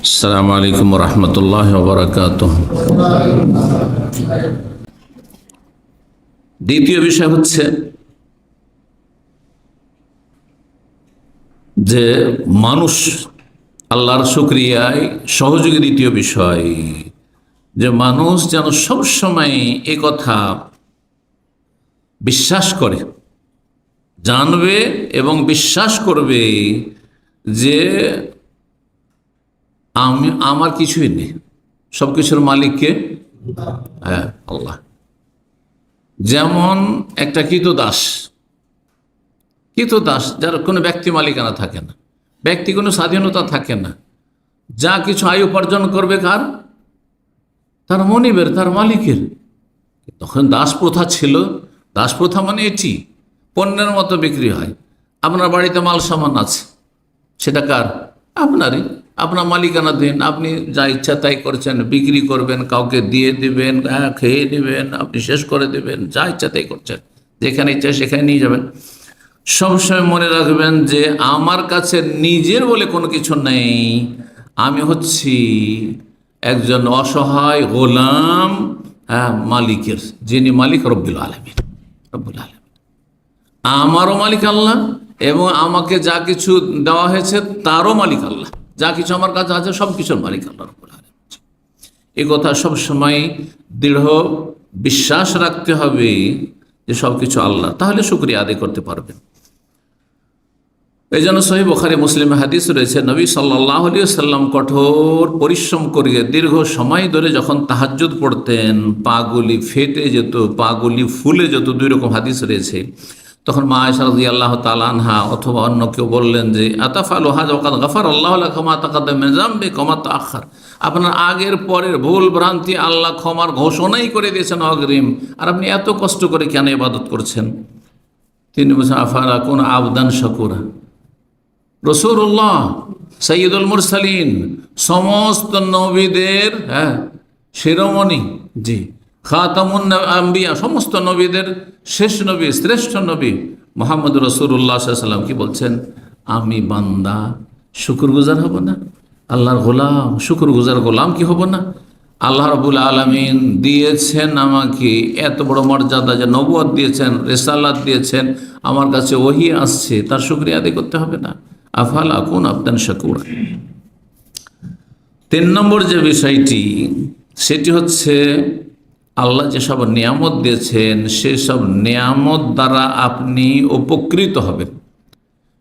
আসসালামু আলাইকুম রহমতুল্লাহ বারাকাতুহ। দ্বিতীয় বিষয় হচ্ছে যে মানুষ আল্লাহর শুকরিয়ায় সহযোগী। দ্বিতীয় বিষয় যে মানুষ যেন সবসময় এ কথা বিশ্বাস করে, জানবে এবং বিশ্বাস করবে যে আমার কিছুই নেই, সবকিছুর মালিককে হ্যাঁ আল্লাহ। যেমন একটা কৃতদাস যার কোনো ব্যক্তি মালিকানা থাকে না, ব্যক্তি কোনো স্বাধীনতা থাকে না, যা কিছু আয় উপার্জন করবে কার? তার মনিবের, তার মালিকের। তখন দাস প্রথা ছিল। দাস প্রথা মানে এটি পণ্যের মতো বিক্রি হয়। আপনার বাড়িতে মাল সামান আছে, সেটা কার? আপনারই। আপনার মালিকানা দিন, আপনি যা ইচ্ছা তাই করছেন, বিক্রি করবেন, কাউকে দিয়ে দিবেন, খেয়ে নেবেন, আপনি শেষ করে দেবেন, যা ইচ্ছা তাই করছেন, যেখানে ইচ্ছা সেখানে নিয়ে যাবেন। সবসময় মনে রাখবেন যে আমার কাছে নিজের বলে কোনো কিছু নেই, আমি হচ্ছি একজন অসহায় গোলাম মালিকের, যিনি মালিক রব্বুল আলামিন। রব্বুল আলামিন আমারও মালিক আল্লাহ, এবং আমাকে যা কিছু দেওয়া হয়েছে তারও মালিক আল্লাহ। যা কিছু আমার কাছে আছে সব কিছুর মালিক আল্লাহ রব্বুল আলামিন। এই কথা সবসময় দৃঢ় বিশ্বাস রাখতে হবে যে সব কিছু আল্লাহ, তাহলে শুকরিয়া আদায় করতে পারবেন। এই জন্য সহিহ বুখারী মুসলিমে হাদিস রয়েছে, নবী সাল্লাল্লাহু আলাইহি ওয়াসাল্লাম কঠোর পরিশ্রম করিয়ে দীর্ঘ সময় ধরে যখন তাহাজ্জুদ পড়তেন, পাগুলি ফেটে যেত, পাগুলি ফুলে যেত, দুই রকম হাদিস রয়েছে। তখন মা আয়েশা রাদিয়াল্লাহু তাআলা আনহা অথবা অন্য কেউ বললেন যে আতাফালু হাযা ওয়াকাদ গাফারাল্লাহু লাকা মা তাকাদ্দামা মিন যামবিকা ওয়া মা তাআখার। আপনার আগের পরের ভুল ভ্রান্তি আল্লাহ ক্ষমার ঘোষণাই করে দিয়েছেন অগ্রিম, আর আপনি এত কষ্ট করে কেন ইবাদত করছেন? তিনি বলছেন আফালা কুন আবদান শাকুরা। রাসূলুল্লাহ সাইয়্যিদুল মুরসালিন, সমস্ত নবীদের শিরোমণি, জি খাতামুন আম্বিয়া, সমস্ত নবীদের শেষ নবী, শ্রেষ্ঠ নবী মুহাম্মদ রাসূলুল্লাহ সাল্লাল্লাহু আলাইহি ওয়াসাল্লাম কি বলছেন? আমি বান্দা, শুকরগুজার হব না? আল্লাহর গোলাম, শুকরগুজার গোলাম কি হব না? আল্লাহ রাব্বুল আলামিন দিয়েছেন আমাকে এত বড় মর্যাদা, যে নবুয়ত দিয়েছেন, রিসালাত দিয়েছেন, আমার কাছে ওহী আসছে, তার শুকরিয়া আদায় করতে হবে না? আফালা কুন আবদান শাকুরা। 3 নম্বর যে বিষয়টি, সেটি হচ্ছে আল্লাহ যেসব নিয়ামত দিয়েছেন সেসব নিয়ামত দ্বারা আপনি উপকৃত হবেন।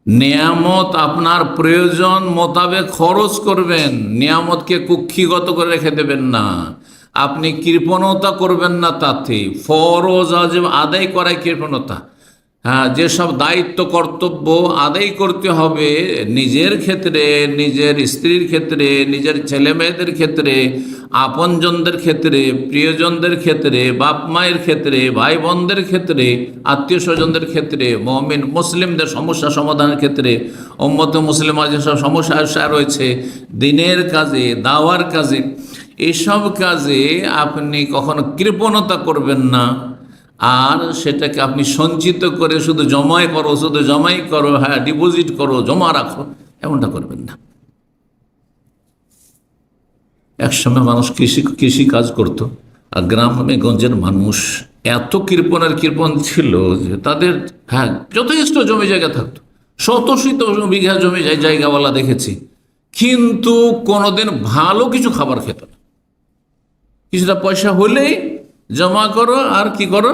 নিয়ামত আপনার প্রয়োজন মোতাবেক খরচ করবেন, নিয়ামতকে কুক্ষিগত করে রেখে দেবেন না। আপনি কৃপণতা করবেন না, তাতে ফরজ ওয়াজিব আদায় করাই কৃপণতা। যেসব দায়িত্ব কর্তব্য আদায় করতে হবে নিজের ক্ষেত্রে, নিজের স্ত্রীর ক্ষেত্রে, নিজের ছেলে মেয়েদের ক্ষেত্রে, আপনজনদের ক্ষেত্রে, প্রিয়জনদের ক্ষেত্রে, বাপ মায়ের ক্ষেত্রে, ভাই বোনদের ক্ষেত্রে, আত্মীয় স্বজনদের ক্ষেত্রে, মুমিন মুসলিমদের সমস্যা সমাধানের ক্ষেত্রে, উম্মতে মুসলিমা যেসব সমস্যা রয়েছে, দিনের কাজে, দাওয়ার কাজে, এসব কাজে আপনি কখনো কৃপণতা করবেন না। আর সেটাকে আপনি সঞ্চিত করে শুধু জমাই করো, ডিপোজিট করো, জমা রাখো, এমনটা করবেন না। একসময় মানুষ কৃষি কাজ করত, আর গ্রামে গঞ্জের মানুষ এত কৃপণ ছিল যে তাদের যথেষ্ট জমি জায়গা থাকতো, শত বিঘা জমি জায়গাওয়ালা দেখেছি, কিন্তু কোনোদিন ভালো কিছু খাবার খেত না। কিছুটা পয়সা হলেই জমা করো আর কি করো,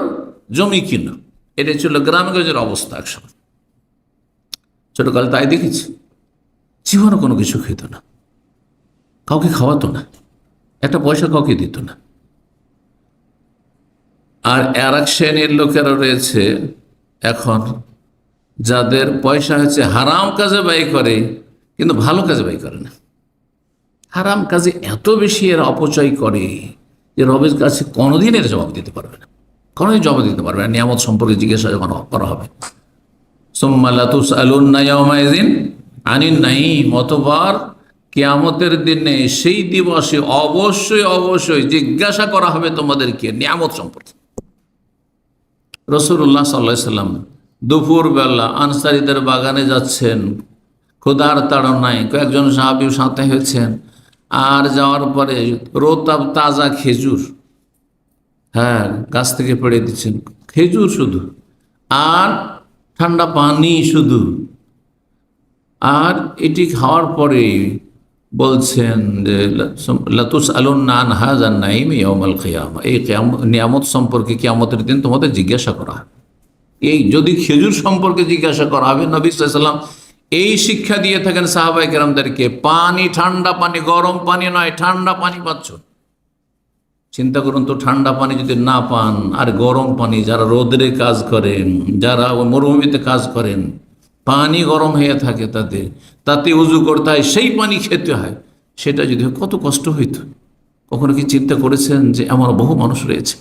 জমি কিনো। এটাই ছিল গ্রামগঞ্জের অবস্থা একসময়। ছোটকালে তাই দেখেছি, জীবনে কোনো কিছু খেত না, কাউকে খাওয়াতো না, একটা পয়সা কাউকে দিত না। আর এক শ্রেণীর লোকেরা রয়েছে এখন, যাদের পয়সা হচ্ছে হারাম কাজে ব্যয় করে, কিন্তু ভালো কাজে ব্যয় করে না। হারাম কাজে এত বেশি এরা অপচয় করে যে রবের কাছে কোনোদিন এর জবাব দিতে পারবে না, কোনোদিন জবাব দিতে পারবে না। নিয়ামত সম্পর্কে জিজ্ঞাসা যখন করা হবে, সুম্মা লা তুসআলুন্না ইয়াওমাইযিন আনিন নাঈম, অতঃপর কিয়ামতের দিনে, সেই দিবসে অবশ্যই জিজ্ঞাসা করা হবে তোমাদেরকে নিয়ামত সম্পর্কে। রাসূলুল্লাহ সাল্লাল্লাহু আলাইহি ওয়াসাল্লাম দুপুরবেলা আনসারীদের বাগানে যাচ্ছেন, ক্ষুধার তাড়নায়, কয়েকজন সাহাবী সাথে হয়েছেন, আর যাওয়ার পরে রোতাব তাজা খেজুর, হ্যাঁ গাছ থেকে পেড়ে দিচ্ছেন, খেজুর শুধু, আর ঠান্ডা পানি শুধু। আর এটি খাওয়ার পরে বলছেন যে লাতুস আলুন নান হাজান নাইম ইয়াউমাল কিয়ামা, এই নিয়ামত সম্পর্কে কিয়ামতের দিন তোমাদের জিজ্ঞাসা করা হবে। এই যদি খেজুর সম্পর্কে জিজ্ঞাসা করা হবে, নবী সাল্লাল্লাহু আলাইহি ওয়াসাল্লাম এই শিক্ষা দিয়ে থাকেন সাহাবায়ে কেরামদেরকে, পানি ঠান্ডা পানি, গরম পানি নয়, ঠান্ডা পানি পাচ্ছ। চিন্তা করুন তো, ঠান্ডা পানি যদি না পান, আর গরম পানি, যারা রোদরে কাজ করেন, যারা মরুভূমিতে কাজ করেন, পানি গরম হয়ে থাকে, তাতে উজু করতে হয়, সেই পানি খেতে হয়, সেটা যদি কত কষ্ট হইত। কখনো কি চিন্তা করেছেন যে এমন বহু মানুষ রয়েছে?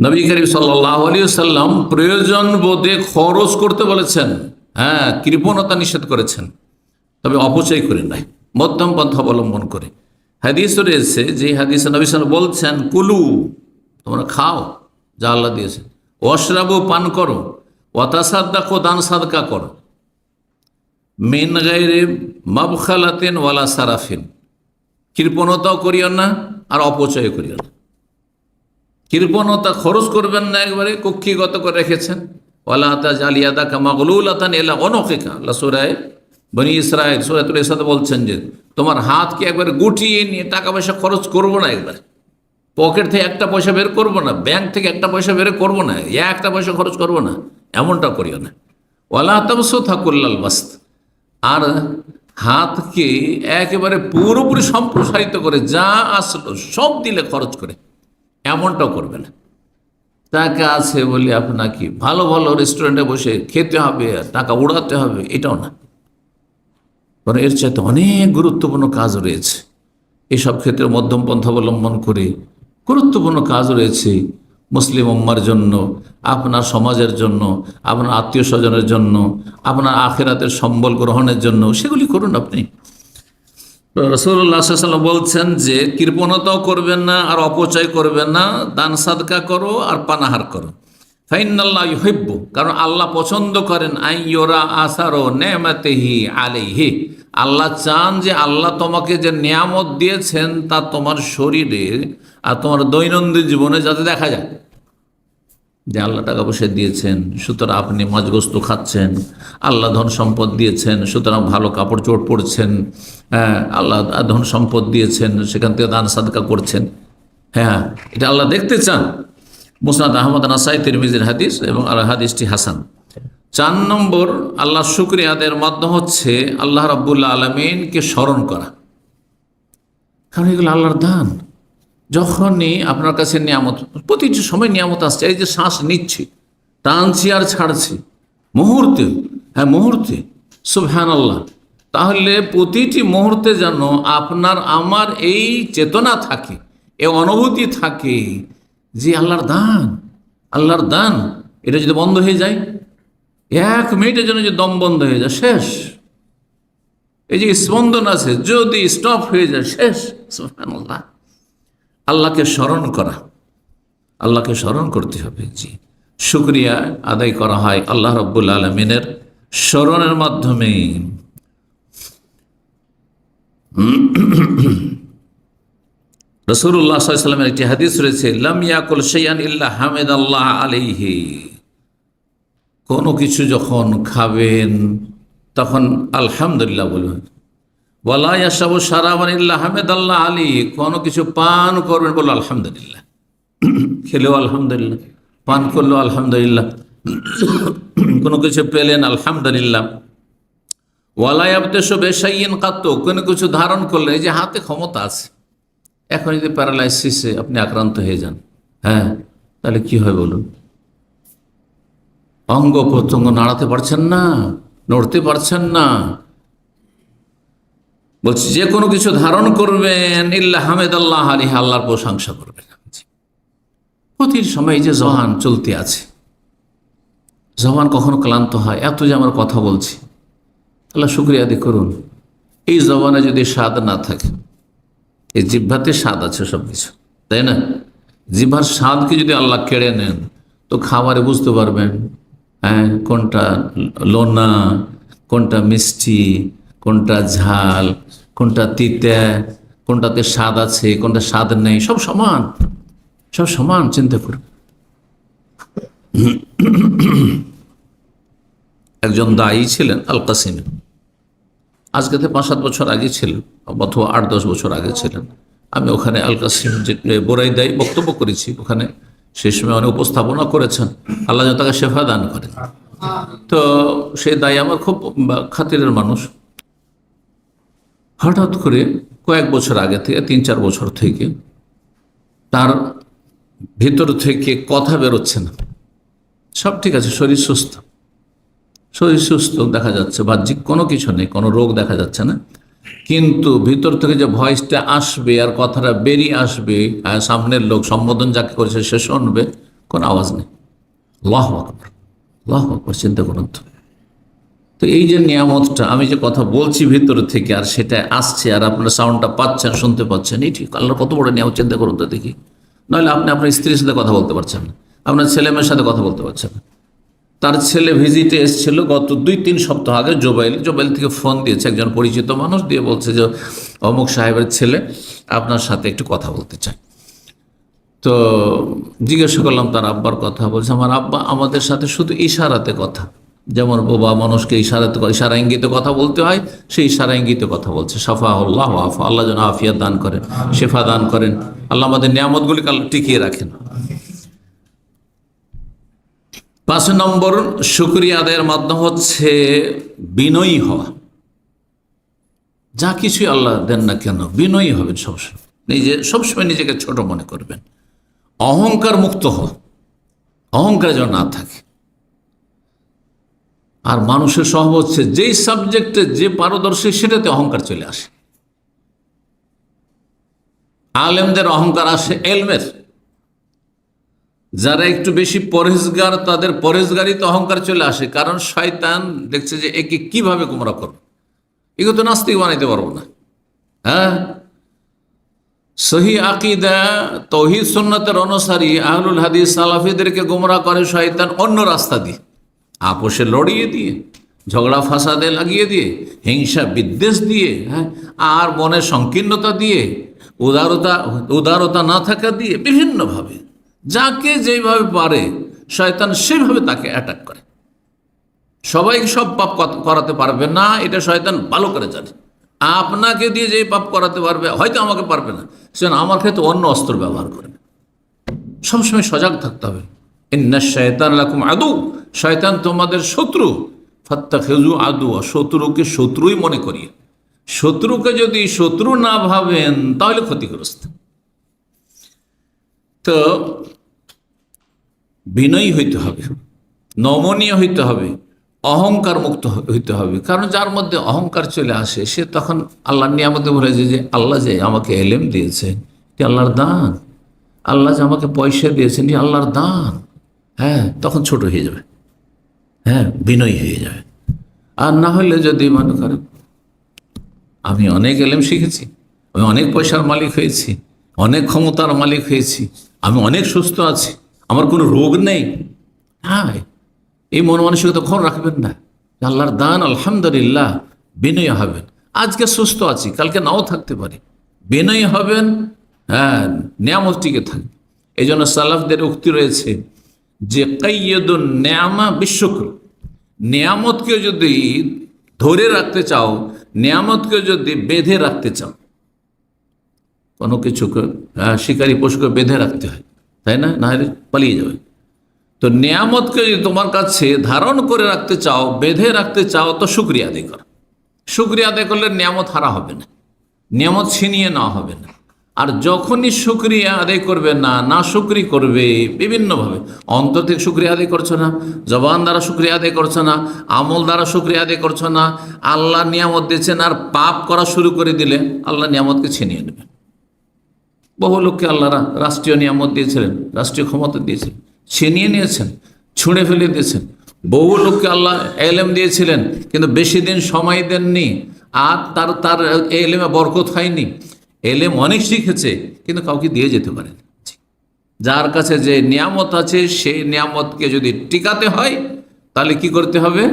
নবী করিম সাল্লাল্লাহু আলাইহি ওয়াসাল্লাম প্রয়োজন বোধে খরচ করতে বলেছেন, হ্যাঁ কৃপণতা নিষেধ করেছেন, তবে অপচয় করে নাই, মধ্যম পন্থা অবলম্বন করে। হাদিস রয়েছে, যে হাদিসে নবী সাল্লাল্লাহু আলাইহি ওয়াসাল্লাম বলছেন, কুলু তোমরা খাও যা আল্লাহ দিয়েছে, ওয়াশরাবু পান করো, ওয়াতাসাদ্দাকু দান সাদকা করো, মিন গায়রি মাবখালাতিন ওয়ালা সারাফিন, কৃপণতাও করিও না আর অপচয় করিও না। কৃপণতা, খরচ করবেন না, একবারে কক্ষিগত করে রেখেছেন। ওয়ালা তাজআল ইয়াদাকা মাগলুলাতান ইলা উনুকিকা, আল্লাহ সূরা বনী ইসরাঈল সূরাতুল ইসরাতে বলছেন যে তোমার হাতকে একবারে গুটিয়ে নিয়ে টাকা পয়সা খরচ করবো না, একবারে পকেট থেকে একটা পয়সা বের করবো না, ব্যাংক থেকে একটা পয়সা বের করবো না, একটা পয়সা খরচ করবো না, এমনটা করিও না। ওয়ালা তাবসুতা কুল্লাল বাসত, আর হাতকে একেবারে পুরোপুরি সম্প্রসারিত করে যা আসলো সব দিলে খরচ করে, এমনটাও করবে না। টাকা আছে বলে আপনাকে ভালো ভালো রেস্টুরেন্টে বসে খেতে হবে, টাকা উড়াতে হবে, এটাও না। কারণ এর চাইতে অনেক গুরুত্বপূর্ণ কাজ রয়েছে। এসব ক্ষেত্রে মধ্যম পন্থা অবলম্বন করে গুরুত্বপূর্ণ কাজ রয়েছে মুসলিম উম্মার জন্য, আপনার সমাজের জন্য, আপনার আত্মীয় স্বজনের জন্য, আপনার আখিরাতের সম্বল গ্রহণের জন্য, সেগুলি করুন আপনি। রাসূলুল্লাহ সাল্লাল্লাহু আলাইহি ওয়াসাল্লাম বলছেন যে কৃপণতাও করবেন না আর অপচয় করবেন না, দান সাদকা করো আর পানাহার করো। ফাইনাল্লাহ ইউহিব্বু, কারণ আল্লাহ পছন্দ করেন আইয়ুরা আসারো নেমাতিহি আলাইহি, আল্লাহ চান যে আল্লাহ তোমাকে যে নিয়ামত দিয়েছেন তা তোমার শরীরে আর তোমার দৈনন্দিন জীবনে যাতে দেখা যায়, যে আল্লাহ টাকা পয়সা দিয়েছেন সুতরাং আপনি মাছগোস্ত খাচ্ছেন, আল্লাহ ধন সম্পদ দিয়েছেন সুতরাং ভালো কাপড় চোপড় পরছেন, হ্যাঁ আল্লাহ ধন সম্পদ দিয়েছেন সেখান থেকে দান সাদকা করছেন, হ্যাঁ এটা আল্লাহ দেখতে চান। মুসনাদ আহমদ, নাসাই, তিরমিজির হাদিস এবং হাদিসটি হাসান। 4 নম্বর আল্লাহ শুকরিয়া আদায়ের মাধ্যম হচ্ছে আল্লাহ রাব্বুল আলামিনকে স্মরণ করা, কারণ এগুলো আল্লাহর দান। যখনই আপনার কাছে নিয়ামত, প্রতিটি সময় নিয়ামত আসছে, এই যে শ্বাস নিচ্ছি, টানছি আর ছাড়ছি, মুহূর্তে, হ্যাঁ মুহূর্তে, সুবহানাল্লাহ, তাহলে প্রতিটি মুহূর্তে যেন আপনার আমার এই চেতনা থাকে, এই অনুভূতি থাকে যে আল্লাহর দান, আল্লাহর দান। এটা যদি বন্ধ হয়ে যায়, 1 মিনিটের জন্য যে দম বন্ধ হয়ে যায়, শেষ। এই যে স্পন্দন আছে যদি স্টপ হয়ে যায়, শেষ। সুবহানাল্লাহ, আল্লাহকে স্মরণ করা, আল্লাহকে স্মরণ করতে হবে। জি, শুকরিয়া আদায় করা হয় আল্লাহ রাব্বুল আলামিনের স্মরণের মাধ্যমে। রাসূলুল্লাহ সাল্লাল্লাহু আলাইহি ওয়াসাল্লামের একটি হাদিস রয়েছে, লাম ইয়াকুল শাইআন ইল্লা হামিদাল্লাহ আলাইহি, কোনো কিছু যখন খাবেন তখন আলহামদুলিল্লাহ বলবেন। ওয়ালা ইয়াশরাবু শারাবান ইল্লা হামিদাল্লাহ আলাইহি, কোনো কিছু পান করবেন বলল আলহামদুলিল্লাহ, খেলেও আলহামদুলিল্লাহ, পান করলেও আলহামদুলিল্লাহ, কোনো কিছু পেলেন আলহামদুলিল্লাহ। ওয়ালা ইয়াবতাশু বিশাইইন কাত্তু, কোনো কিছু ধারণ করলেন, এই যে হাতে ক্ষমতা আছে, এখন যদি প্যারালাইসিসে আপনি আক্রান্ত হয়ে যান, হ্যাঁ তাহলে কি হয় বলুন? অঙ্গ প্রত্যঙ্গ নাড়াতে পারছেন না, নড়তে পারছেন না। বলছি যে কোনো কিছু ধারণ করবেন ইল্লা হামিদাল্লাহ আলাইহি, আল্লাহর প্রশংসা করবেন। প্রতির সময় যে জবান চলতে আছে, জবান কখনো ক্লান্ত হয়, এত যে আমরা কথা বলছি, আল্লাহ শুকরিয়া আদায় করুন। এই জবানে যদি স্বাদ না থাকে, এই জিহ্বাতে স্বাদ আছে সব কিছু, তাই না? জিহ্বার স্বাদকে যদি আল্লাহ কেড়ে নেন তো খাবারে বুঝতে পারবেন, হ্যাঁ কোনটা লোনা, কোনটা মিষ্টি, কোনটা ঝাল, কোনটা তিতা, কোনটাতে স্বাদ আছে, কোনটা স্বাদ নেই, সব সমান, সব সমান। চিন্তা করুন, একজন দায়ী ছিলেন আল কাসিম, আজকে থেকে 5-7 বছর আগে ছিলেন, অথবা 8-10 বছর আগে ছিলেন। আমি ওখানে আল কাসিম যে বোরাই দায়ী বক্তব্য করেছি, ওখানে সেই সময় অনেক উপস্থাপনা করেছেন। আল্লাহ যেন তাকে শেফা দান করেন। তো সেই দায়ী আমার খুব খাতিরের মানুষ। হঠাৎ করে কয়েক বছর আগে থেকে, 3-4 বছর থেকে তার ভিতর থেকে কথা বেরোচ্ছে না। সব ঠিক আছে, শরীর সুস্থ, শরীর সুস্থ দেখা যাচ্ছে, বাহ্যিক কোনো কিছু নেই, কোনো রোগ দেখা যাচ্ছে না, কিন্তু ভিতর থেকে যে ভয়েসটা আসবে আর কথাটা বেরিয়ে আসবে, সামনের লোক সম্বোধন যাকে করেছে সে শুনবে, কোনো আওয়াজ নেই। আল্লাহু আকবার, আল্লাহু আকবার, চিন্তা করুন তো। তো এই যে নিয়ামতটা, আমি যে কথা বলছি ভিতর থেকে আর সেটা আসছে, আর আপনারা সাউন্ডটা পাচ্ছেন, শুনতে পাচ্ছেন, এই ঠিক আল্লাহর কত বড় নিয়ামত, চিন্তা করুন তো দেখি। নাহলে আপনি আপনার স্ত্রীর সাথে কথা বলতে পারছেন না, আপনার ছেলে মেয়ের সাথে কথা বলতে পারছেন না। তার ছেলে ভিজিটে এসেছিল গত 2-3 সপ্তাহ আগে। জোবাইল থেকে ফোন দিয়েছে একজন পরিচিত মানুষ, দিয়ে বলছে যে অমুক সাহেবের ছেলে আপনার সাথে একটু কথা বলতে চায়। তো জিজ্ঞাসা করলাম তার আব্বার কথা। বলছে আমার আব্বা আমাদের সাথে শুধু ইশারাতে কথা, যেমন বাবা মানুষকে ইশারা ইঙ্গিতে কথা বলতে হয়, সেই ইশারা ইঙ্গিতে কথা বলছে। সাফা আল্লাহ আফা, আল্লাহ যেন আফিয়াত দান করেন, শেফা দান করেন, আল্লাহ আমাদের নিয়ামতগুলিকে আল্লাহ টিকিয়ে রাখেন। 5 নম্বর শুকরিয়া আদায়ের মাধ্যম হচ্ছে বিনয়ী হওয়া। যা কিছুই আল্লাহ দেন না কেন বিনয়ী হবেন সবসময়, সবসময় নিজেকে ছোট মনে করবেন। অহংকার মুক্ত হওয়া, অহংকার যেন না থাকে। আর মানুষের স্বভাব হচ্ছে যেই সাবজেক্টে যে পারদর্শী সেটাতে অহংকার চলে আসে। আলেমদের অহংকার আসে এলমের, যারা একটু বেশি পরহেজগার তাদের পরহেজগারিতে অহংকার চলে আসে, কারণ শয়তান দেখছে যে একে কিভাবে গোমরা করবে, এগুলো তো নাস্তিক বানাইতে পারবো না। হ্যাঁ, সহি আকিদা তৌহিদ সুন্নতের অনুসারী আহলুল হাদিস সালাফিদেরকে গোমরা করে শয়তান অন্য রাস্তা দিয়ে, আপোষে লড়িয়ে দিয়ে, ঝগড়া ফাসাদে লাগিয়ে দিয়ে, হিংসা বিদ্বেষ দিয়ে, হ্যাঁ, আর মনের সংকীর্ণতা দিয়ে, উদারতা না থাকা দিয়ে, বিভিন্নভাবে যাকে যেভাবে পারে শয়তান সেভাবে তাকে অ্যাটাক করে। সবাইকে সব পাপ করাতে পারবে না, এটা শয়তান ভালো করে জানে। আপনাকে দিয়ে যে পাপ করাতে পারবে, হয়তো আমাকে পারবে না, সেজন্য আমার ক্ষেত্রে অন্য অস্ত্র ব্যবহার করবে। সবসময় সজাগ থাকতে হবে। ইন্না শায়তান লাকুম আদু, শয়তান তোমাদের শত্রু, ফাত্তাখিযু আদুয়া, শত্রুকে শত্রুই মনে করিয়ে। শত্রুকে যদি শত্রু না ভাবেন তাহলে ক্ষতিগ্রস্ত। তো বিনয়ী হইতে হবে, নমনীয় হইতে হবে, অহংকার মুক্ত হইতে হবে। কারণ যার মধ্যে অহংকার চলে আসে সে তখন আল্লাহর নিয়ামতে বলে যে আল্লাহ যে আমাকে এলেম দিয়েছেন এটি আল্লাহর দান, আল্লাহ যে আমাকে পয়সা দিয়েছেন এটি আল্লাহর দান। হ্যাঁ, তখন ছোট হয়ে যাবে, হ্যাঁ, বিনয়ী হয়ে যাবে। আর না হলে যদি মনে করেন আমি অনেক এলেম শিখেছি, আমি অনেক পয়সার মালিক হয়েছি, অনেক ক্ষমতার মালিক হয়েছি, আমি অনেক সুস্থ আছি, আমার কোনো রোগ নেই, হ্যাঁ, এই মন মানসিকতা কখন রাখবেন না। আল্লাহর দান, আলহামদুলিল্লাহ, বিনয়ী হবেন। আজকে সুস্থ আছি, কালকে নাও থাকতে পারি, বিনয়ী হবেন, হ্যাঁ, নিয়ামত টিকে থাকবে। এই জন্য সালাফদের উক্তি রয়েছে যে কাইয়্যিদুন নিয়ামা বিশুকর, নিয়ামতকে যদি ধরে রাখতে চাও, নিয়ামতকে যদি বেঁধে রাখতে চাও, কোনো কিছুকে শিকারী পশুকে বেঁধে রাখতে হয়, তাই না, না হলে পালিয়ে যাবে। তো নিয়ামতকে যদি তোমার কাছে ধারণ করে রাখতে চাও, বেঁধে রাখতে চাও, তো শুকরিয়া আদায় করো। শুকরিয়া আদায় করলে নিয়ামত হারা হবে না, নিয়ামত ছিনিয়ে নেওয়া হবে না। আর যখনই শুকরিয়া আদায় করবে না, না শুকরি করবে বিভিন্নভাবে, অন্তর থেকে শুকরিয়া আদায় করছো না, জবান দ্বারা শুকরিয়া আদায় করছো না, আমল দ্বারা শুকরিয়া আদায় করছো না, আল্লাহ নিয়ামত দিয়েছেন আর পাপ করা শুরু করে দিলে আল্লাহ নিয়ামতকে ছিনিয়ে নেবে। বহু লোককে আল্লাহ রাষ্ট্রীয় নিয়ামত দিয়েছিলেন, রাষ্ট্রীয় ক্ষমতা দিয়েছিলেন, ছিনিয়ে নিয়েছেন, ছুঁড়ে ফেলে দিয়েছেন। বহু লোককে আল্লাহ এলেম দিয়েছিলেন কিন্তু বেশি দিন সময় দেননি, আর তার এলেমে বরকত হয়নি। এলেম অনেক শিখেছে কিন্তু কাউকে দিয়ে যেতে পারেন। যার কাছে যে নিয়ামত আছে সেই নিয়ামতকে যদি টিকাতে হয় তাহলে কি করতে হবে?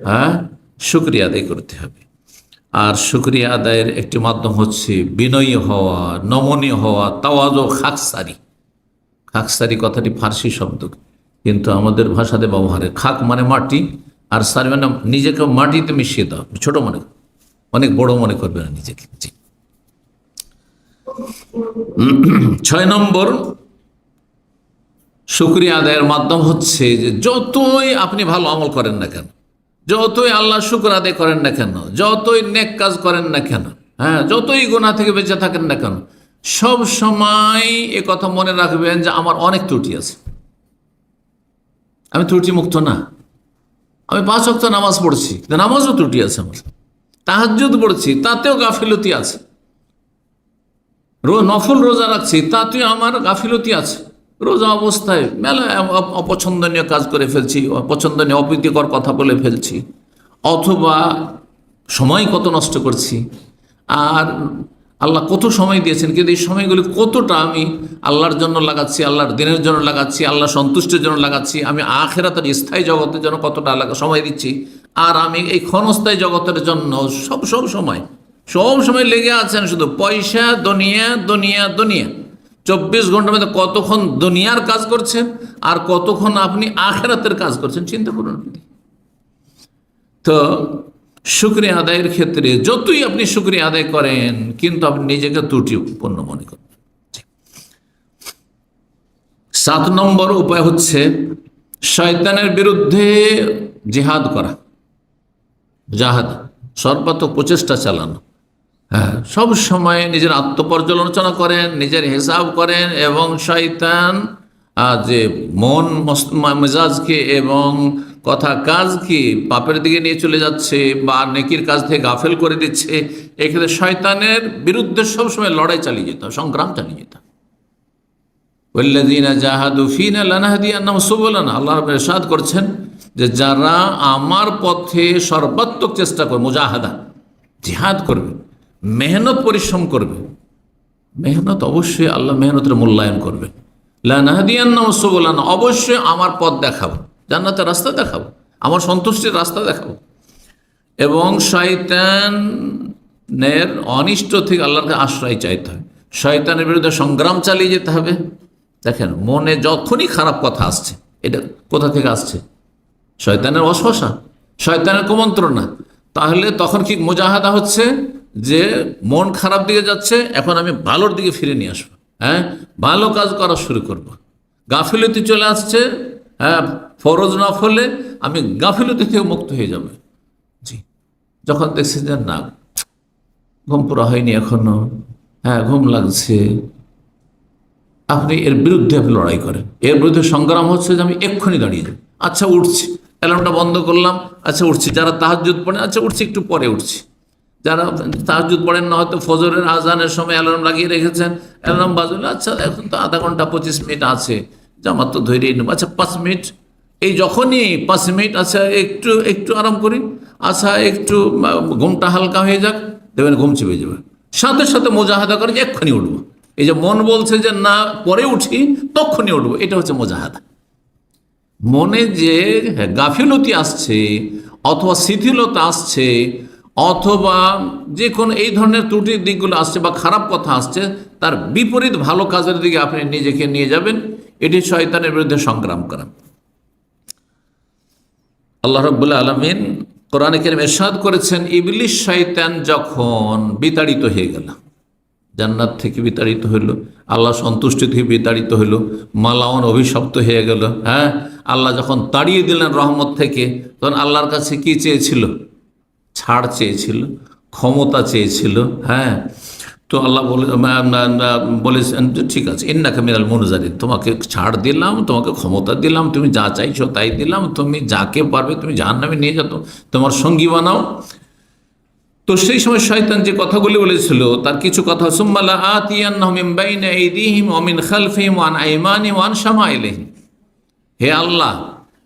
হ্যাঁ, শুকরিয়া আদায় করতে হবে। আর শুকরিয়া আদায়ের একটি মাধ্যম হচ্ছে বিনয়ী হওয়া, নমনীয় হওয়া, তাওয়াজু, খাকসারি। খাকসারি কথাটি ফার্সি শব্দ, কিন্তু আমাদের ভাষাতে ব্যবহারে খাক মানে মাটি, আর সারি মানে নিজেকে মাটিতে মিশিয়ে দেওয়া, ছোট মনে, অনেক বড় মনে করবে না নিজেকে। 6 নম্বর শুকরিয়া আদায়ের মাধ্যম হচ্ছে যে যতই আপনি ভালো আমল করেন না কেন, যতই আল্লাহ শুকর আদায় করেন না কেন, যতই নেক কাজ করেন না কেন, হ্যাঁ, যতই গুনাহ থেকে বেঁচে থাকেন না কেন, সব সময় এ কথা মনে রাখবেন যে আমার অনেক ত্রুটি আছে, আমি ত্রুটি মুক্ত না। আমি 5 ওয়াক্ত নামাজ পড়ছি, নামাজও ত্রুটি আছে আমার। তাহাজ্জুদ পড়ছি, তাতেও গাফিলতি আছে। নফল রোজা রাখছি, তাতেও আমার গাফিলতি আছে। রোজা অবস্থায় মেলা অপছন্দনীয় কাজ করে ফেলছি, অপছন্দনীয় অপ্রীতিকর কথা বলে ফেলছি, অথবা সময় কত নষ্ট করছি। আর আল্লাহ কত সময় দিয়েছেন, কিন্তু এই সময়গুলি কতটা আমি আল্লাহর জন্য লাগাচ্ছি, আল্লাহর দিনের জন্য লাগাচ্ছি, আল্লাহ সন্তুষ্টির জন্য লাগাচ্ছি, আমি আখিরাতের স্থায়ী জগতের জন্য কতটা সময় দিচ্ছি, আর আমি এই ক্ষণস্থায়ী জগতের জন্য সব সময় লেগে আছেন শুধু পয়সা, দুনিয়া দুনিয়া দুনিয়া। 24 ঘন্টার মধ্যে কতক্ষণ দুনিয়ার কাজ করছেন আর কতক্ষণ আপনি আখিরাতের কাজ করছেন, চিন্তা করুন। তো শুকরিয়া আদায়ের ক্ষেত্রে যতই আপনি শুকরিয়া আদায় করেন, কিন্তু আপনি নিজেকে ত্রুটিপূর্ণ মনে করেন। 7 নম্বর উপায় হচ্ছে শয়তানের বিরুদ্ধে জিহাদ করা, জাহাদ, সর্বাত্মক প্রচেষ্টা চালানো। হ্যাঁ, সব সময় নিজের আত্মপর্যালোচনা করেন, নিজের হিসাব করেন, এবং শয়তান যে মন মেজাজকে এবং কথা কাজকে পাপের দিকে নিয়ে চলে যাচ্ছে বা নেকির কাজ থেকে গাফেল করে দিচ্ছে, এক্ষেত্রে শয়তানের বিরুদ্ধে সবসময় লড়াই চালিয়ে যেতে হবে, সংগ্রাম চালিয়ে যেতে হবে। ওয়াল্লাযীনা জাহাদু ফীনা লানাহদিয়ান্নাহুম সুবুলানা, আল্লাহ রাব্বুল ইরশাদ করছেন যে যারা আমার পথে সর্বাত্মক চেষ্টা করবে, মুজাহাদা, জিহাদ করবে, মেহনত পরিশ্রম করবে, মেহনত অবশ্যই আল্লাহ মেহনতের মূল্যায়ন করবে। লানাহদিয়ান্নাহুম সুবুলানা, অবশ্যই আমার পথ দেখাবো, জান্নাতের রাস্তা দেখাবো, আমার সন্তুষ্টির রাস্তা দেখাবো। এবং শয়তানের অনিষ্ট থেকে আল্লাহকে আশ্রয় চাইতে হবে, শয়তানের বিরুদ্ধে সংগ্রাম চালিয়ে যেতে হবে। দেখেন, মনে যখনই খারাপ কথা আসছে, এটা কোথা থেকে আসছে? শয়তানের ওয়াসওয়াসা, শয়তানের কুমন্ত্রণা। তাহলে তখন কি মুজাহাদা হচ্ছে যে মন খারাপ দিকে যাচ্ছে, এখন আমি ভালোর দিকে ফিরে নিয়ে আসবো, হ্যাঁ, ভালো কাজ করা শুরু করব। গাফিলতি চলে আসছে, হ্যাঁ, ফরজ নফলে আমি গাফিলতি থেকে মুক্ত হয়ে যাবে। জি, যখন দেখছেন যে না, ঘুম পুরা হয়নি এখনো, হ্যাঁ, ঘুম লাগছে, আপনি এর বিরুদ্ধে আপনি লড়াই করেন। এর বিরুদ্ধে সংগ্রাম হচ্ছে যে আমি এক্ষুনি দাঁড়িয়ে যাই, আচ্ছা উঠছি, অ্যালার্মটা বন্ধ করলাম, আচ্ছা উঠছি। যারা তাহাজ্জুদ পড়েন, আচ্ছা উঠছি, একটু পরে উঠছি। যারা তাহাজ্জুদ পড়েন না, হয়তো ফজরের আজানের সময় অ্যালার্ম লাগিয়ে রেখেছেন, অ্যালার্ম বাজলো, আচ্ছা এখন তো আধা ঘন্টা 25 মিনিট আছে, জামাত তো ধরেই নেব, আচ্ছা 5 মিনিট, এই যখনই 5 মিনিট, আচ্ছা একটু আরাম করি, আচ্ছা একটু ঘুমটা হালকা হয়ে যাক, দেখবেন ঘুম চেপে যাবে। সাথে সাথে মুজাহাদা করে যে এক্ষুনি উঠবো। এই যে মন বলছে যে না পরে উঠি, তখনই উঠবো, এটা হচ্ছে মুজাহাদা। মনে যে গাফিলতি আসছে অথবা শিথিলতা আসছে অথবা যে কোনো এই ধরনের ত্রুটির দিকগুলো আসছে বা খারাপ কথা আসছে, তার বিপরীত ভালো কাজের দিকে আপনি নিজেকে নিয়ে যাবেন, এটি শয়তানের বিরুদ্ধে সংগ্রাম করা। আল্লাহ রাব্বুল আলামিন কোরআনে কারীমে ইরশাদ করেছেন, ইবলিস শয়তান যখন বিতাড়িত হয়ে গেল, জান্নাত থেকে বিতাড়িত হইল, আল্লাহ সন্তুষ্টি থেকে বিতাড়িত হইল, মালাওন অভিশপ্ত হয়ে গেল। হ্যাঁ, আল্লাহ যখন তাড়িয়ে দিলেন রহমত থেকে, তখন আল্লাহর কাছে কি চেয়েছিল? ছাড় চেয়েছিল, ক্ষমতা চেয়েছিল। হ্যাঁ, তো আল্লাহ বলেছেন যে ঠিক আছে, ইন্নাকা মিনাল মুনজারিন, তোমাকে ছাড় দিলাম, তোমাকে ক্ষমতা দিলাম, তুমি যা চাইছো তাই দিলাম, তুমি যাকে পারবে তুমি জাহান্নামে নিয়ে যেত, তোমার সঙ্গী বানাও। তো সেই সময় শয়তান যে কথাগুলি বলেছিল তার কিছু কথা, সুম্মা লাআতিয়ান্নাহুম মিন বাইনি আইদিহিম ওয়া মিন খালফিহিম ওয়া আন আইমানিহিম ওয়া আন শামাইলিহিম, হে আল্লাহ,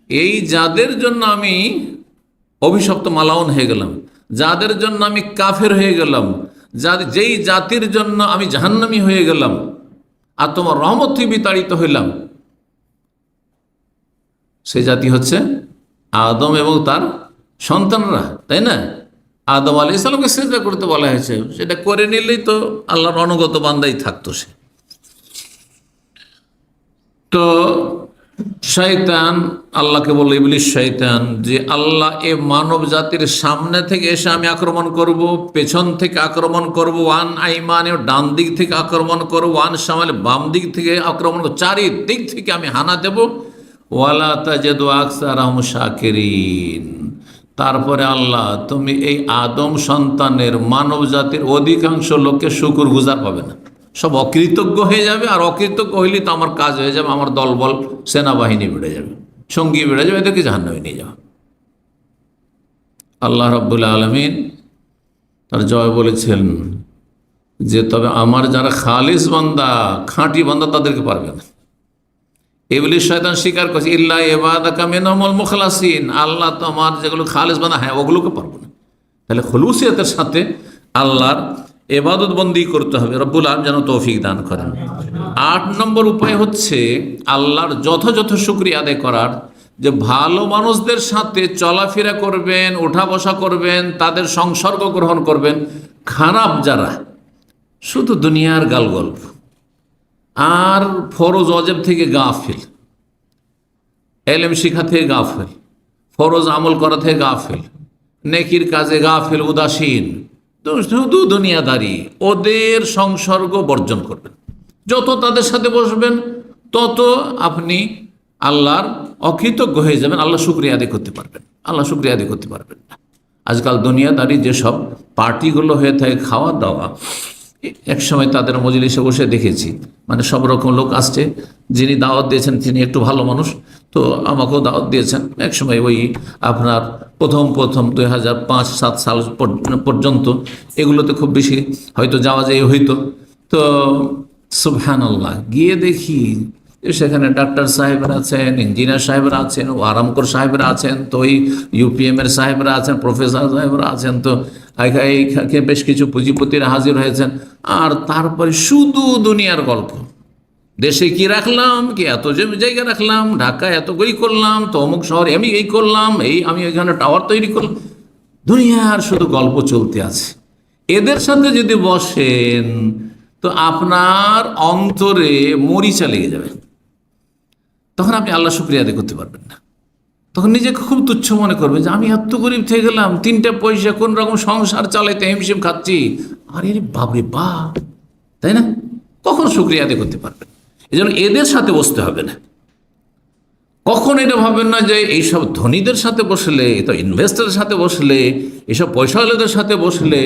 এই যাদের জন্য আমি অভিশপ্ত মালাউন হয়ে গেলাম, যাদের জন্য আমি কাফের হয়ে গেলাম, যেই জাতির জন্য আমি জাহান্নামী হয়ে গেলাম আর তোমার রহমত থেকে বিতাড়িত হইলাম, সেই জাতি হচ্ছে আদম এবং তার সন্তানরা, তাই না? আদম আলাইহিস সালামকে সিজদা করতে বলা হয়েছে, সেটা করে নিলেই তো আল্লাহর অনুগত বান্দাই থাকতো সে। তো শয়তান আল্লাহকে বলল, ইবলিস শয়তান, যে আল্লাহ এ মানব জাতির সামনে থেকে এসে আমি আক্রমণ করব, পেছন থেকে আক্রমণ করব, ওয়ান আইমানে ডান দিক থেকে আক্রমণ করব, ওয়ান শামালে বাম দিক থেকে আক্রমণ করব, চারিদিক থেকে আমি হানা দেব। ওয়ালা তাজিদু আকসারাহুম শাকিরিন। তারপরে আল্লাহ, তুমি এই আদম সন্তানের মানব জাতির অধিকাংশ লোককে শুকর গুজার পাবে না, সব অকৃতজ্ঞ হয়ে যাবে। আর অকৃতজ্ঞ হইলে তো আমার কাজ হয়ে যাবে, আমার দলবল সেনাবাহিনী বেড়ে যাবে, সঙ্গী বেড়ে যাবে, এদেরকে জাহান্নামে নিয়ে যাওয়া। আল্লাহ রাব্বুল আলামিন তার জয় বলেছেন যে তবে আমার যারা খালিস বান্দা, খাঁটি বান্দা, তাদেরকে পারবে না। ইবলিস শয়তান স্বীকার করছে, ইল্লা ইবাদাকা মিনহুমুল মুখলাসিন, আল্লাহ তোমার যেগুলো খালিস বান্দা, হ্যাঁ ওগুলোকে পারবো না। তাহলে খুলুসিয়তের সাথে আল্লাহর ইবাদত বন্দি করতে হবে। রব্বুল আলামিন যেন তৌফিক দান করেন। 8 নম্বর উপায় হচ্ছে আল্লাহর যথাযথ শুকরিয়া আদায় করার, যে ভালো মানুষদের সাথে চলাফেরা করবেন, ওঠা বসা করবেন, তাদের সংসর্গ গ্রহণ করবেন। খারাপ যারা শুধু দুনিয়ার গালগল্প আর ফরজ অজেব থেকে গাফিল, এলেম শিক্ষা থেকে গাফিল, ফরজ আমল করা থেকে গাফিল, নেকির কাজে গাফিল, উদাসীন, শুধু দুনিয়াদারি, ওদের সংসর্গ বর্জন করবেন। যত তাদের সাথে বসবেন তত আপনি আল্লাহর অকৃতজ্ঞ হয়ে যাবেন, আল্লাহ শুকরিয়া আদায় করতে পারবেন, আল্লাহ শুকরিয়া আদায় করতে পারবেন না। আজকাল দুনিয়াদারি যেসব পার্টিগুলো হয়ে থাকে, খাওয়া দাওয়া, এক সময় তাদের মজলিসে বসে দেখেছি, মানে সব রকম লোক আসছে, যিনি দাওয়াত দিয়েছেন তিনি একটু ভালো মানুষ, তো আমাকেও দাওয়াত দিয়েছেন। এক সময় ওই আপনার প্রথম 2005-7 সাল পর্যন্ত এগুলোতে খুব বেশি হয়তো যাওয়া যায় হইতো। তো সুবহানাল্লাহ, গিয়ে দেখি সেখানে ডাক্তার সাহেবরা আছেন, ইঞ্জিনিয়ার সাহেবরা আছেন, ও আরামকর সাহেবরা আছেন, তো ওই ইউপিএমের সাহেবরা আছেন, প্রফেসর সাহেবরা আছেন, তো বেশ কিছু পুঁজিপতিরা হাজির হয়েছেন। আর তারপরে শুধু দুনিয়ার গল্প, দেশে কি রাখলাম, কি এত জায়গা রাখলাম, ঢাকায় এত গই করলাম, তো অমুক শহরে আমি এই করলাম, এই আমি এখানে টাওয়ার তৈরি করলাম, দুনিয়ার শুধু গল্প চলতে আছে। এদের সাথে যদি বসেন তো আপনার অন্তরে মরিচা লেগে যাবে, তখন আপনি আল্লাহ শুকরিয়া আদায় করতে পারবেন না। তখন নিজেকে খুব তুচ্ছ মনে করবেন যে আমি এত গরিব থেকে গেলাম, 3টা পয়সা কোন রকম সংসার চালাইতে হিমশিম খাচ্ছি, আরে বাপরে বাপ, তাই না? কখন শুকরিয়া আদায় করতে পারবেন? এই জন্য এদের সাথে বসতে হবে না। কখন এটা ভাববেন না যে এইসব ধনীদের সাথে বসলে, তো ইনভেস্টরের সাথে বসলে, এইসব পয়সাওয়ালাদের সাথে বসলে,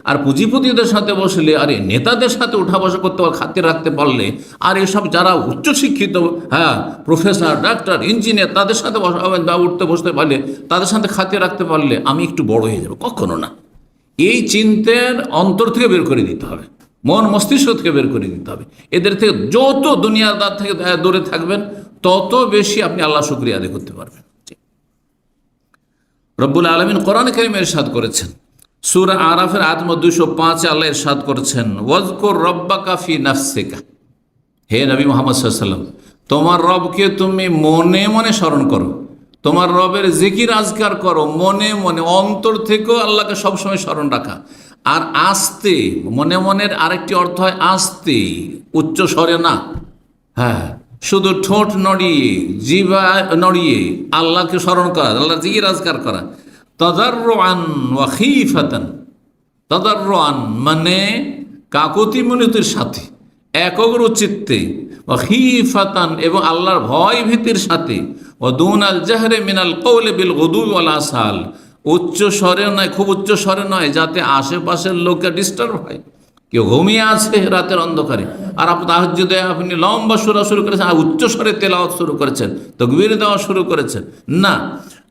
আর পুঁজিপতিদের সাথে বসলে, আর এই নেতাদের সাথে উঠা বসা করতে খাতে রাখতে পারলে, আর এসব যারা উচ্চশিক্ষিত, হ্যাঁ প্রফেসর, ডাক্তার, ইঞ্জিনিয়ার, তাদের সাথে উঠতে বসতে পারলে, তাদের সাথে খাতে রাখতে পারলে আমি একটু বড় হয়ে যাব, কখনো না। এই চিন্তার অন্তর থেকে বের করে দিতে হবে, মন মস্তিষ্ক থেকে বের করে দিতে হবে। এদের থেকে যত দুনিয়াদার থেকে দূরে থাকবেন তত বেশি আপনি আল্লাহ শুকরিয়া আদায় করতে পারবেন। রব্বুল আলামিন কোরআন কারীমে ইরশাদ করেছেন, সূরা আরাফের আয়াত 205 আল্লাহ ইরশাদ করেছেন, ওয়াজকুর রব্বাকা ফি নাফসিকা, হে নবী মুহাম্মদ সাল্লাল্লাহু আলাইহি ওয়াসাল্লাম, তোমার রবকে তুমি মনে মনে স্মরণ করো, তোমার রবের জিকির আজকার করো, মনে মনে, অন্তর থেকেও আল্লাহকে সবসময় স্মরণ রাখা। আর আস্তে, মনে মনের আরেকটি অর্থ হয় আস্তে, উচ্চ স্বরে না, হ্যাঁ শুধু ঠোঁট নড়িয়ে, জিহ্বা নড়িয়ে আল্লাহকে স্মরণ করা, আল্লাহর জিকির আজকার করা। তাদাররুআন ওয়া খীফাতান, তাদাররুআন মানে কাকুতি মিনতির সাথে, একগ্র চিত্তে, ওয়া খীফাতান এবং আল্লাহর ভয় ভীতির সাথে, ওয়া দুনাল জাহরি মিনাল কওলি বিল গুদুই ওয়াল আসাল, উচ্চ স্বরে নয়, খুব উচ্চ স্বরে নয়, যাতে আশেপাশের লোকে ডিস্টার্ব হয়। কেউ ঘুমিয়ে আছে রাতের অন্ধকারে, আর আপনি তাহাজ্জুদে আপনি লম্বা সুরা শুরু করেছেন, আর উচ্চ স্বরে তেলাওয়াত শুরু করেছেন, তাকবীর দেওয়া শুরু করেছেন, না।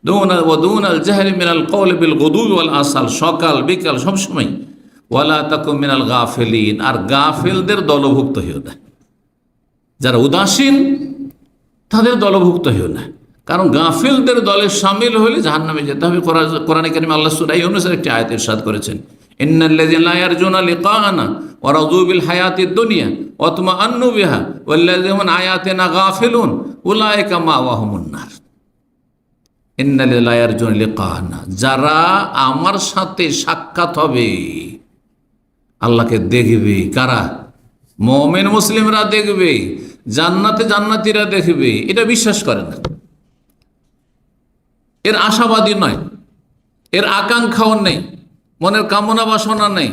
দুনাল জাহরি মিনাল কওলি বিল গুদুই ওয়াল আসাল, সকাল বিকাল সবসময়। ওয়ালা তাকুন মিনাল গাফিলিন, আর গাফিলদের দলভুক্ত হইও না, যারা উদাসীন তাদের দলভুক্ত হইও না, কারণ গাফিলদের দলে শামিল হলে জাহান্নামে যেতে হবে। কোরআনে কারিমে আল্লাহ সূরা ইউনূসের একটি আয়াতে ইরশাদ করেছেন, ইন্নাল্লাযীনা লা ইয়ারজুনা লিকাআনা ওয়া রাযু বিল হায়াতিদ দুনিয়া ওয়া তামান্নু বিহা ওয়াল্লাযীনা আন আয়াতিনা গাফিলুন উলাইকা মাওয়াহুমুন নার। ইন্না লা ইয়ারজুন লিকানা, যারা আমার সাথে সাক্ষাৎ হবে, আল্লাহকে দেখবে। কারা? মুমিন মুসলিমরা দেখবে, জান্নাতে জান্নাতীরা দেখবে, এটা বিশ্বাস করে না, এর আশাবাদী নয়, এর আকাঙ্ক্ষাও নেই, মনের কামনা বাসনা নেই,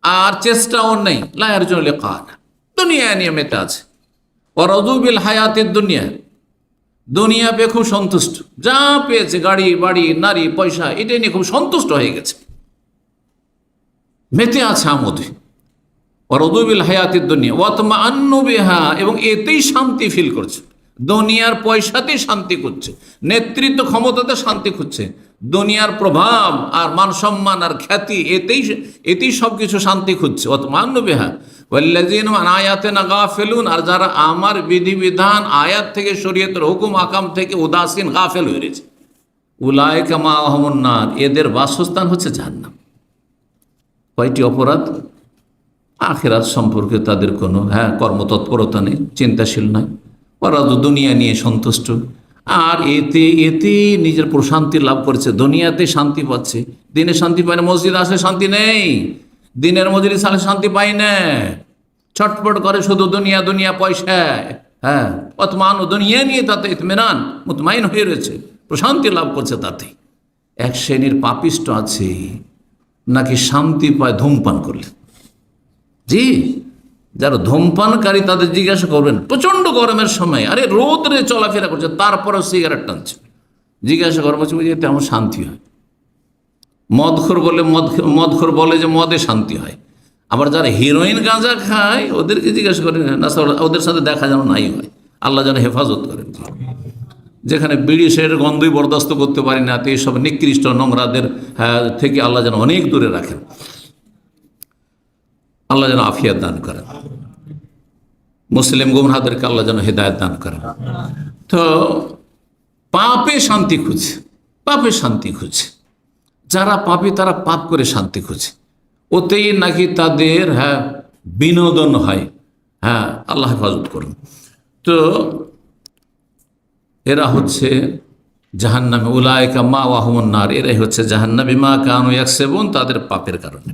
আর চেষ্টাও নেই। লা ইয়ারজুন লিকানা, দুনিয়া নিয়ে মেতে আছে। ওয়ারাদু বিল হায়াতিদ দুনিয়া, দুনিয়া পেয়ে খুব সন্তুষ্ট, যা পেয়েছে, গাড়ি বাড়ি নারী পয়সা, এটা নিয়ে খুব সন্তুষ্ট হয়ে গেছে, মেতে আছে আমোদে। ওয়ারাদু বিল হায়াতিদ দুনিয়া ওয়াতমাআন্নু বিহা, এবং এতেই শান্তি ফিল করছে, দুনিয়ার পয়সাতেই শান্তি খুঁজছে, নেতৃত্ব ক্ষমতাতে শান্তি খুঁজছে, দুনিয়ার প্রভাব আর মান সম্মান আর খ্যাতি, এতেই সব কিছু শান্তি খুঁজছে। ওয়াতমাআন্নু বিহা ওয়াল্লাযীনা আন আয়াতিনা গাফিলুন, আর যারা আমার বিধিবিধান, আয়াত থেকে, শরীয়তের হুকুম আকাম থেকে উদাসীন, গাফেল হয়ে রয়েছে, উলাইকা মাআহুমুন নার, এদের বাসস্থান হচ্ছে জাহান্নাম। কয়টি অপরাধ? আখিরাত সম্পর্কে তাদের কোনো কর্মতৎপরতা নেই, চিন্তাশীল নয়, ওরা তো দুনিয়া নিয়ে সন্তুষ্ট, আর এতে নিজের প্রশান্তি লাভ করেছে, দুনিয়াতে শান্তি পাচ্ছে, দিনে শান্তি পায় না। মসজিদ আসলে শান্তি নেই, দিনের মজলিস আসলে শান্তি পাই না, ছটপট করে শুধু দুনিয়া দুনিয়া পয়সায়। অতমান দুনিয়া নিয়ে তাতে ইতমিনান, মুতমাইন হয়ে রয়েছে, প্রশান্তি লাভ করছে। তাতে এক শ্রেণীর পাপিষ্ট আছে, নাকি শান্তি পায় ধূমপান করলে। জি, যারা ধূমপানকারী তাদের জিজ্ঞাসা করবেন, প্রচন্ড গরমের সময়, আরে রোদরে চলাফেরা করছে, তারপরেও সিগারেট টানছে, জিজ্ঞাসা করবো এতে আমার শান্তি হয়। মদখোর বলে যে মদে শান্তি হয়। আবার যারা হিরোইন গাঁজা খায়, ওদেরকে জিজ্ঞাসা করেন না, ওদের সাথে দেখা যেন নাই হয়, আল্লাহ যেন হেফাজত করেন। যেখানে বিড়ি সের গন্ধই বরদাস্ত করতে পারি না, তো এইসব নিকৃষ্ট নোংরাদের থেকে আল্লাহ যেন অনেক দূরে রাখেন, আল্লাহ যেন আফিয়াত দান করেন, মুসলিম গুমরাহদেরকে আল্লাহ যেন হেদায়েত দান করেন। তো পাপে শান্তি খুঁজে, পাপে শান্তি খুঁজে, যারা পাপী তারা পাপ করে শান্তি খুঁজে, ওতেই নাকি তাদের বিনোদন হয়। আল্লাহ হেফাজত করুন। তো এরা হচ্ছে জাহান্নামে, উলাইকা মাওয়াহুমুন নার, এরাই হচ্ছে জাহান্নামী, মা কানু ইয়াকসিবুন, তাদের পাপের কারণে।